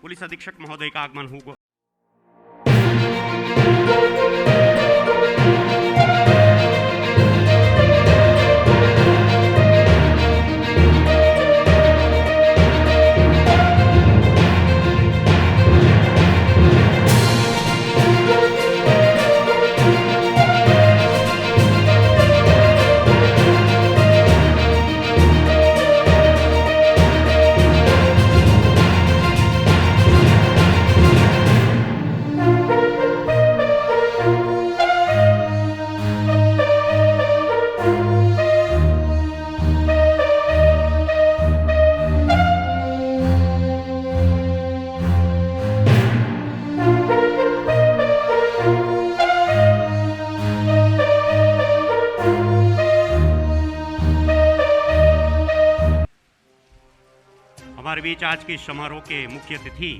Police अधीक्षक महोदय का आगमन हुआ। हमारे बीच आज के समारोह के मुख्य अतिथि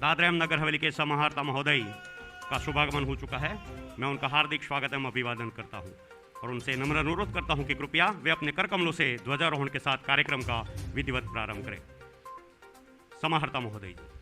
दादरा एवं नगर हवेली के समाहर्ता महोदय का शुभागमन हो चुका है। मैं उनका हार्दिक स्वागत एवं अभिवादन करता हूं और उनसे नम्र अनुरोध करता हूं कि कृपया वे अपने कर कमलों से ध्वजारोहण के साथ कार्यक्रम का विधिवत प्रारंभ करें। समाहर्ता महोदय जी।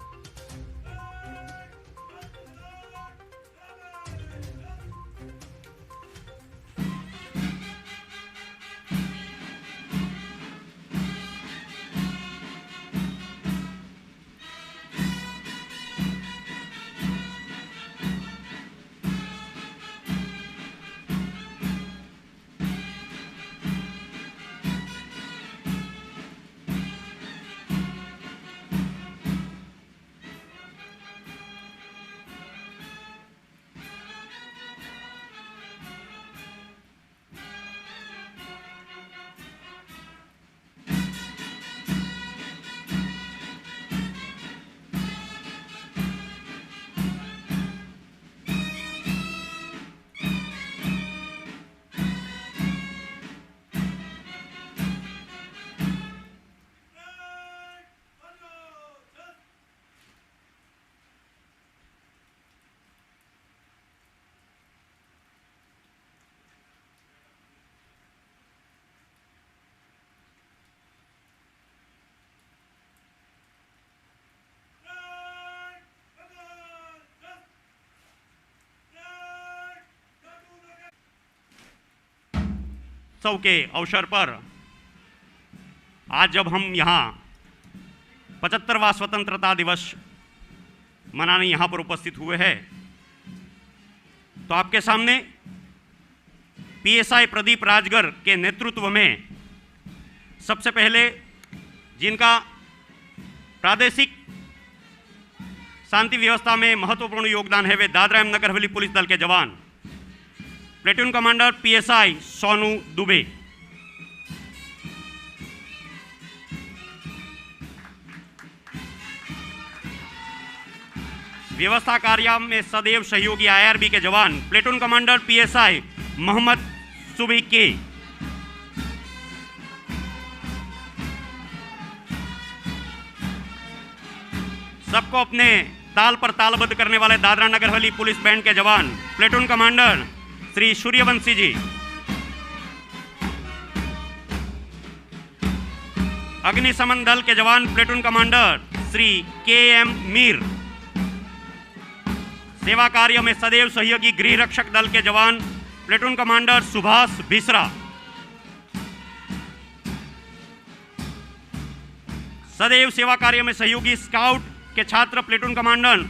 उत्सव के अवसर पर आज जब हम यहाँ 75वां स्वतंत्रता दिवस मनाने यहाँ पर उपस्थित हुए हैं तो आपके सामने पीएसआई प्रदीप राजगर के नेतृत्व में सबसे पहले जिनका प्रादेशिक शांति व्यवस्था में महत्वपूर्ण योगदान है वे दादरा एवं नगर हवेली पुलिस दल के जवान platoon commander PSI Sonu Dubey, व्यवस्था कार्य में सदैव सहयोगी आईआरबी के जवान प्लेटून कमांडर पीएसआई मोहम्मद सुबी के, सबको अपने ताल पर तालबद्ध करने वाले दादरा नगर हवेली पुलिस बैंड के जवान प्लेटून कमांडर श्री सूर्यवंशी जी, अग्निशमन दल के जवान platoon commander Shri KM. Mir, सेवा कार्य में सदैव सहयोगी गृह रक्षक दल के जवान प्लेटून कमांडर सुभाष बिसरा, सदैव सेवा कार्य में सहयोगी स्काउट के छात्र प्लेटून कमांडर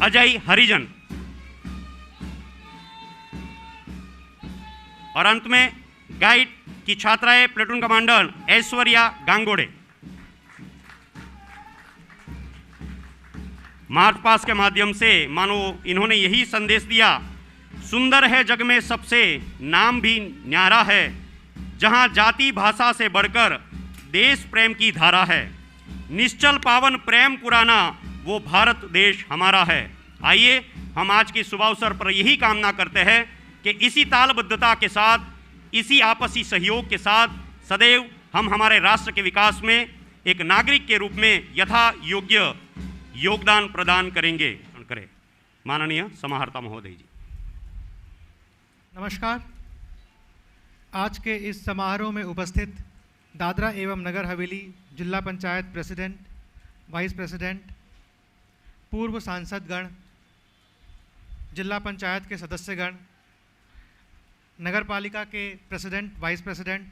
अजय हरिजन और अंत में गाइड की छात्राएं platoon commander Aishwarya Gangode. March past के माध्यम से मानो इन्होंने यही संदेश दिया, सुंदर है जग में सबसे नाम भी न्यारा है, जहां जाति भाषा से बढ़कर देश प्रेम की धारा है, निश्चल पावन प्रेम पुराना वो भारत देश हमारा है। आइए हम आज की शुभ अवसर पर यही कामना करते हैं कि इसी तालबद्धता के साथ, इसी आपसी सहयोग के साथ सदैव हम हमारे राष्ट्र के विकास में एक नागरिक के रूप में यथा योग्य योगदान प्रदान करेंगे। माननीय समाहर्ता महोदय जी। नमस्कार। आज के इस समारोह में उपस्थित दादरा एवं नगर हवेली जिला पंचायत प्रेसिडेंट, वाइस प्रेसिडेंट, पूर्व सांसदगण, जिला पंचायत के सदस्यगण, नगर पालिका के प्रेसिडेंट, वाइस प्रेसिडेंट,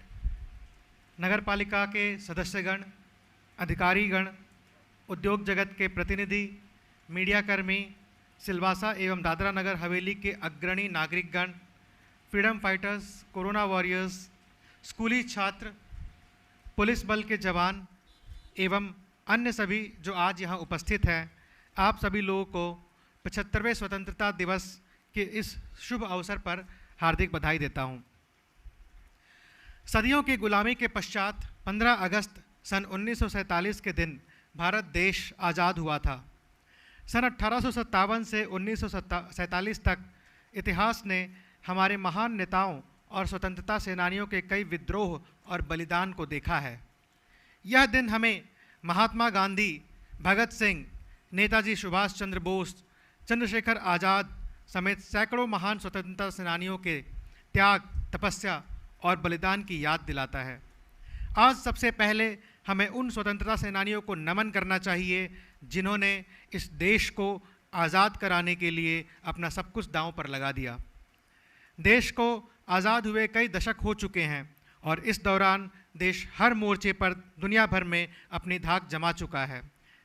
नगर पालिका के सदस्यगण, अधिकारीगण, उद्योग जगत के प्रतिनिधि, मीडियाकर्मी, सिलवासा एवं दादरा नगर हवेली के अग्रणी नागरिकगण, फ्रीडम फाइटर्स, कोरोना वॉरियर्स, स्कूली छात्र, पुलिस बल के जवान एवं अन्य सभी जो आज यहाँ उपस्थित हैं, आप सभी लोगों को 75वें स्वतंत्रता दिवस के इस शुभ अवसर पर हार्दिक बधाई देता हूँ। सदियों की गुलामी के पश्चात 15 अगस्त सन 1947 के दिन भारत देश आज़ाद हुआ था। सन 1857 से 1947 तक इतिहास ने हमारे महान नेताओं और स्वतंत्रता सेनानियों के कई विद्रोह और बलिदान को देखा है। यह दिन हमें महात्मा गांधी, भगत सिंह, नेताजी सुभाष चंद्र बोस, चंद्रशेखर आज़ाद समेत सैकड़ों महान स्वतंत्रता सेनानियों के त्याग, तपस्या और बलिदान की याद दिलाता है। आज सबसे पहले हमें उन स्वतंत्रता सेनानियों को नमन करना चाहिए जिन्होंने इस देश को आज़ाद कराने के लिए अपना सब कुछ दांव पर लगा दिया। देश को आज़ाद हुए कई दशक हो चुके हैं और इस दौरान देश हर मोर्चे पर दुनिया भर में अपनी धाक जमा चुका है।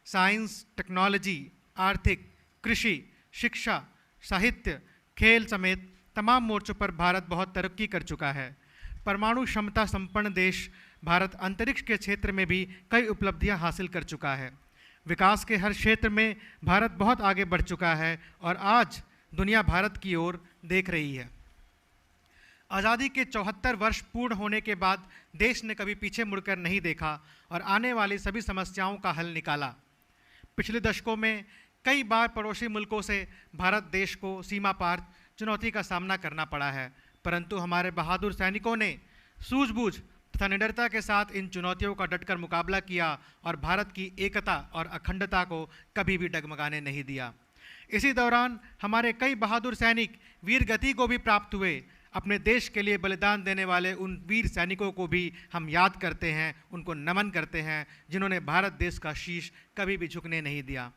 साइंस, टेक्नोलॉजी, आर्थिक, कृषि, शिक्षा, साहित्य, खेल समेत तमाम मोर्चों पर भारत बहुत तरक्की कर चुका है। परमाणु क्षमता संपन्न देश भारत अंतरिक्ष के क्षेत्र में भी कई उपलब्धियां हासिल कर चुका है। विकास के हर क्षेत्र में भारत बहुत आगे बढ़ चुका है और आज दुनिया भारत की ओर देख रही है। आज़ादी के 74 वर्ष पूर्ण होने के बाद देश ने कभी पीछे मुड़कर नहीं देखा और आने वाली सभी समस्याओं का हल निकाला। पिछले दशकों में कई बार पड़ोसी मुल्कों से भारत देश को सीमा पार चुनौती का सामना करना पड़ा है, परंतु हमारे बहादुर सैनिकों ने सूझबूझ तथा निडरता के साथ इन चुनौतियों का डटकर मुकाबला किया और भारत की एकता और अखंडता को कभी भी डगमगाने नहीं दिया। इसी दौरान हमारे कई बहादुर सैनिक वीर गति को भी प्राप्त हुए। अपने देश के लिए बलिदान देने वाले उन वीर सैनिकों को भी हम याद करते हैं, उनको नमन करते हैं, जिन्होंने भारत देश का शीश कभी भी झुकने नहीं दिया।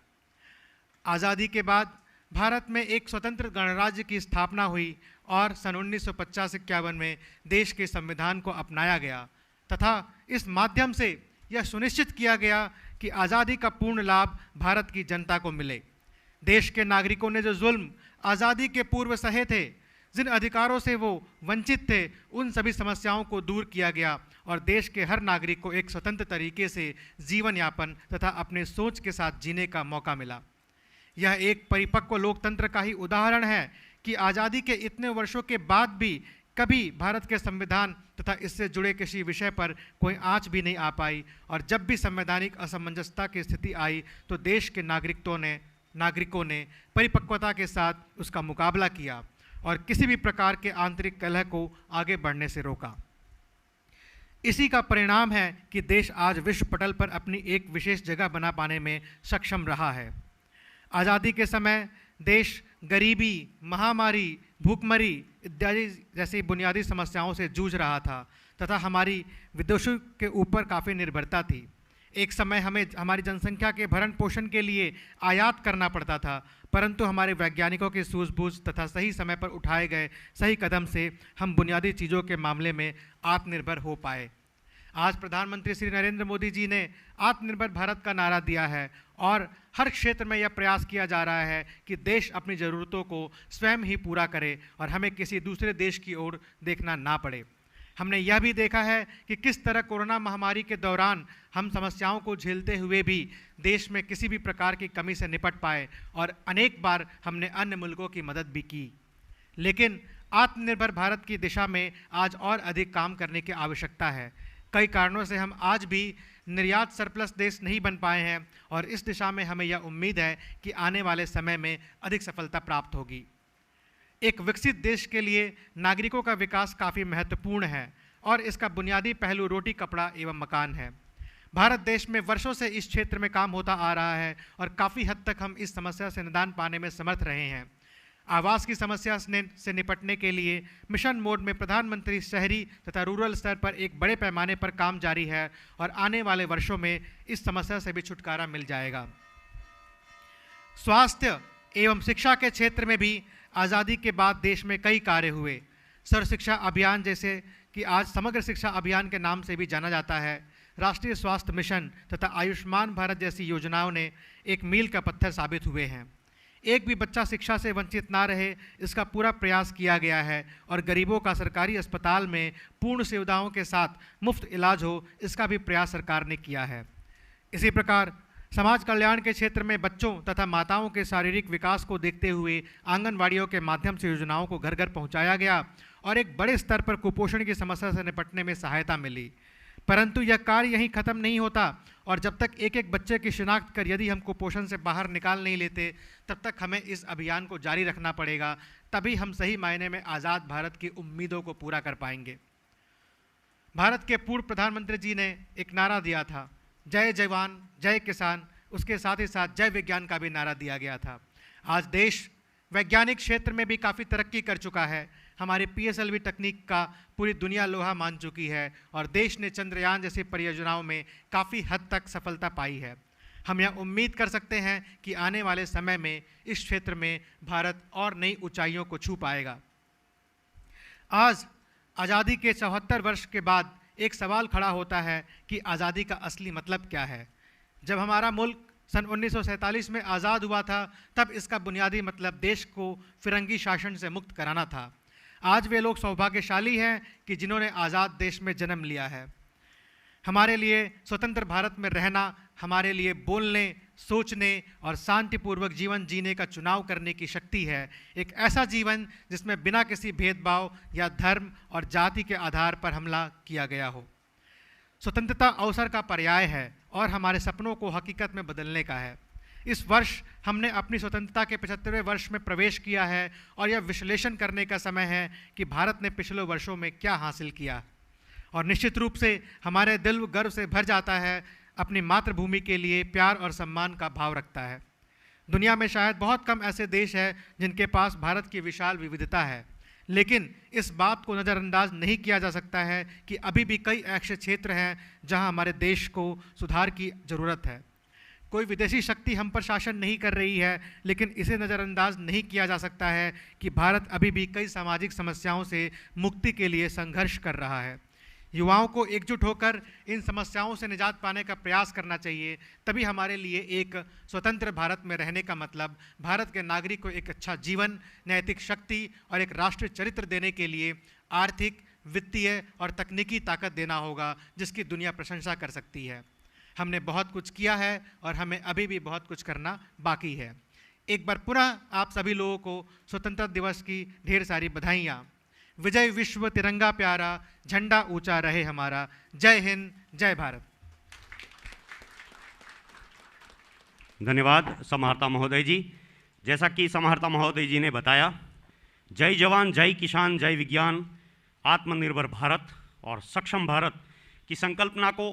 आज़ादी के बाद भारत में एक स्वतंत्र गणराज्य की स्थापना हुई और सन 1950-51 में देश के संविधान को अपनाया गया तथा इस माध्यम से यह सुनिश्चित किया गया कि आज़ादी का पूर्ण लाभ भारत की जनता को मिले। देश के नागरिकों ने जो जुल्म आज़ादी के पूर्व सहे थे, जिन अधिकारों से वो वंचित थे, उन सभी समस्याओं को दूर किया गया और देश के हर नागरिक को एक स्वतंत्र तरीके से जीवन यापन तथा अपने सोच के साथ जीने का मौका मिला। यह एक परिपक्व लोकतंत्र का ही उदाहरण है कि आज़ादी के इतने वर्षों के बाद भी कभी भारत के संविधान तथा इससे जुड़े किसी विषय पर कोई आंच भी नहीं आ पाई और जब भी संवैधानिक असमंजसता की स्थिति आई तो देश के नागरिकों ने परिपक्वता के साथ उसका मुकाबला किया और किसी भी प्रकार के आंतरिक कलह को आगे बढ़ने से रोका। इसी का परिणाम है कि देश आज विश्व पटल पर अपनी एक विशेष जगह बना पाने में सक्षम रहा है। आज़ादी के समय देश गरीबी, महामारी, भूखमरी इत्यादि जैसी बुनियादी समस्याओं से जूझ रहा था तथा हमारी विदेशों के ऊपर काफ़ी निर्भरता थी। एक समय हमें हमारी जनसंख्या के भरण पोषण के लिए आयात करना पड़ता था, परंतु हमारे वैज्ञानिकों की सूझबूझ तथा सही समय पर उठाए गए सही कदम से हम बुनियादी चीज़ों के मामले में आत्मनिर्भर हो पाए। आज प्रधानमंत्री श्री नरेंद्र मोदी जी ने आत्मनिर्भर भारत का नारा दिया है और हर क्षेत्र में यह प्रयास किया जा रहा है कि देश अपनी ज़रूरतों को स्वयं ही पूरा करे और हमें किसी दूसरे देश की ओर देखना ना पड़े। हमने यह भी देखा है कि किस तरह कोरोना महामारी के दौरान हम समस्याओं को झेलते हुए भी देश में किसी भी प्रकार की कमी से निपट पाए और अनेक बार हमने अन्य मुल्कों की मदद भी की। लेकिन आत्मनिर्भर भारत की दिशा में आज और अधिक काम करने की आवश्यकता है। कई कारणों से हम आज भी निर्यात सरप्लस देश नहीं बन पाए हैं और इस दिशा में हमें यह उम्मीद है कि आने वाले समय में अधिक सफलता प्राप्त होगी। एक विकसित देश के लिए नागरिकों का विकास काफ़ी महत्वपूर्ण है और इसका बुनियादी पहलू रोटी, कपड़ा एवं मकान है। भारत देश में वर्षों से इस क्षेत्र में काम होता आ रहा है और काफ़ी हद तक हम इस समस्या से निदान पाने में समर्थ रहे हैं। आवास की समस्या से निपटने के लिए मिशन मोड में प्रधानमंत्री शहरी तथा रूरल स्तर पर एक बड़े पैमाने पर काम जारी है और आने वाले वर्षों में इस समस्या से भी छुटकारा मिल जाएगा। स्वास्थ्य एवं शिक्षा के क्षेत्र में भी आज़ादी के बाद देश में कई कार्य हुए। सर्व शिक्षा अभियान, जैसे कि आज समग्र शिक्षा अभियान के नाम से भी जाना जाता है, राष्ट्रीय स्वास्थ्य मिशन तथा आयुष्मान भारत जैसी योजनाओं ने एक मील का पत्थर साबित हुए हैं। एक भी बच्चा शिक्षा से वंचित ना रहे, इसका पूरा प्रयास किया गया है और गरीबों का सरकारी अस्पताल में पूर्ण सुविधाओं के साथ मुफ्त इलाज हो, इसका भी प्रयास सरकार ने किया है। इसी प्रकार समाज कल्याण के क्षेत्र में बच्चों तथा माताओं के शारीरिक विकास को देखते हुए आंगनवाड़ियों के माध्यम से योजनाओं को घर घर पहुंचाया गया और एक बड़े स्तर पर कुपोषण की समस्या से निपटने में सहायता मिली। परंतु यह कार्य यहीं ख़त्म नहीं होता और जब तक एक एक बच्चे की शिनाख्त कर यदि हम कुपोषण से बाहर निकाल नहीं लेते, तब तक हमें इस अभियान को जारी रखना पड़ेगा। तभी हम सही मायने में आज़ाद भारत की उम्मीदों को पूरा कर पाएंगे। भारत के पूर्व प्रधानमंत्री जी ने एक नारा दिया था, जय जवान जय किसान, उसके साथ ही साथ जय विज्ञान का भी नारा दिया गया था। आज देश वैज्ञानिक क्षेत्र में भी काफ़ी तरक्की कर चुका है। हमारी PSLV तकनीक का पूरी दुनिया लोहा मान चुकी है और देश ने चंद्रयान जैसी परियोजनाओं में काफ़ी हद तक सफलता पाई है। हम यह उम्मीद कर सकते हैं कि आने वाले समय में इस क्षेत्र में भारत और नई ऊंचाइयों को छू पाएगा। आज आज़ादी के 74 वर्ष के बाद एक सवाल खड़ा होता है कि आज़ादी का असली मतलब क्या है। जब हमारा मुल्क सन 1947 में आज़ाद हुआ था, तब इसका बुनियादी मतलब देश को फिरंगी शासन से मुक्त कराना था। आज वे लोग सौभाग्यशाली हैं कि जिन्होंने आज़ाद देश में जन्म लिया है। हमारे लिए स्वतंत्र भारत में रहना हमारे लिए बोलने, सोचने और शांतिपूर्वक जीवन जीने का चुनाव करने की शक्ति है। एक ऐसा जीवन जिसमें बिना किसी भेदभाव या धर्म और जाति के आधार पर हमला किया गया हो। स्वतंत्रता अवसर का पर्याय है और हमारे सपनों को हकीकत में बदलने का है। इस वर्ष हमने अपनी स्वतंत्रता के 75वें वर्ष में प्रवेश किया है और यह विश्लेषण करने का समय है कि भारत ने पिछले वर्षों में क्या हासिल किया। और निश्चित रूप से हमारे दिल गर्व से भर जाता है, अपनी मातृभूमि के लिए प्यार और सम्मान का भाव रखता है। दुनिया में शायद बहुत कम ऐसे देश हैं जिनके पास भारत की विशाल विविधता है, लेकिन इस बात को नज़रअंदाज नहीं किया जा सकता है कि अभी भी कई ऐसे क्षेत्र हैं जहां हमारे देश को सुधार की ज़रूरत है। कोई विदेशी शक्ति हम पर शासन नहीं कर रही है, लेकिन इसे नज़रअंदाज नहीं किया जा सकता है कि भारत अभी भी कई सामाजिक समस्याओं से मुक्ति के लिए संघर्ष कर रहा है। युवाओं को एकजुट होकर इन समस्याओं से निजात पाने का प्रयास करना चाहिए। तभी हमारे लिए एक स्वतंत्र भारत में रहने का मतलब भारत के नागरिक को एक अच्छा जीवन, नैतिक शक्ति और एक राष्ट्रीय चरित्र देने के लिए आर्थिक, वित्तीय और तकनीकी ताकत देना होगा, जिसकी दुनिया प्रशंसा कर सकती है। हमने बहुत कुछ किया है और हमें अभी भी बहुत कुछ करना बाकी है। एक बार पुनः आप सभी लोगों को स्वतंत्रता दिवस की ढेर सारी बधाइयाँ। विजय विश्व तिरंगा प्यारा, झंडा ऊंचा रहे हमारा। जय हिंद, जय भारत। धन्यवाद समाहर्ता महोदय जी। जैसा कि समाहर्ता महोदय जी ने बताया, जय जवान जय किसान जय विज्ञान, आत्मनिर्भर भारत और सक्षम भारत की संकल्पना को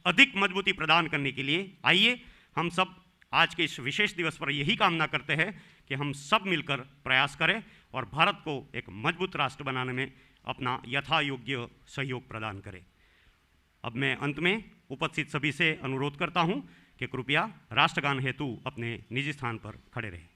अधिक मजबूती प्रदान करने के लिए आइए हम सब आज के इस विशेष दिवस पर यही कामना करते हैं कि हम सब मिलकर प्रयास करें और भारत को एक मजबूत राष्ट्र बनाने में अपना यथायोग्य सहयोग प्रदान करें। अब मैं अंत में उपस्थित सभी से अनुरोध करता हूं कि कृपया राष्ट्रगान हेतु अपने निजी स्थान पर खड़े रहें।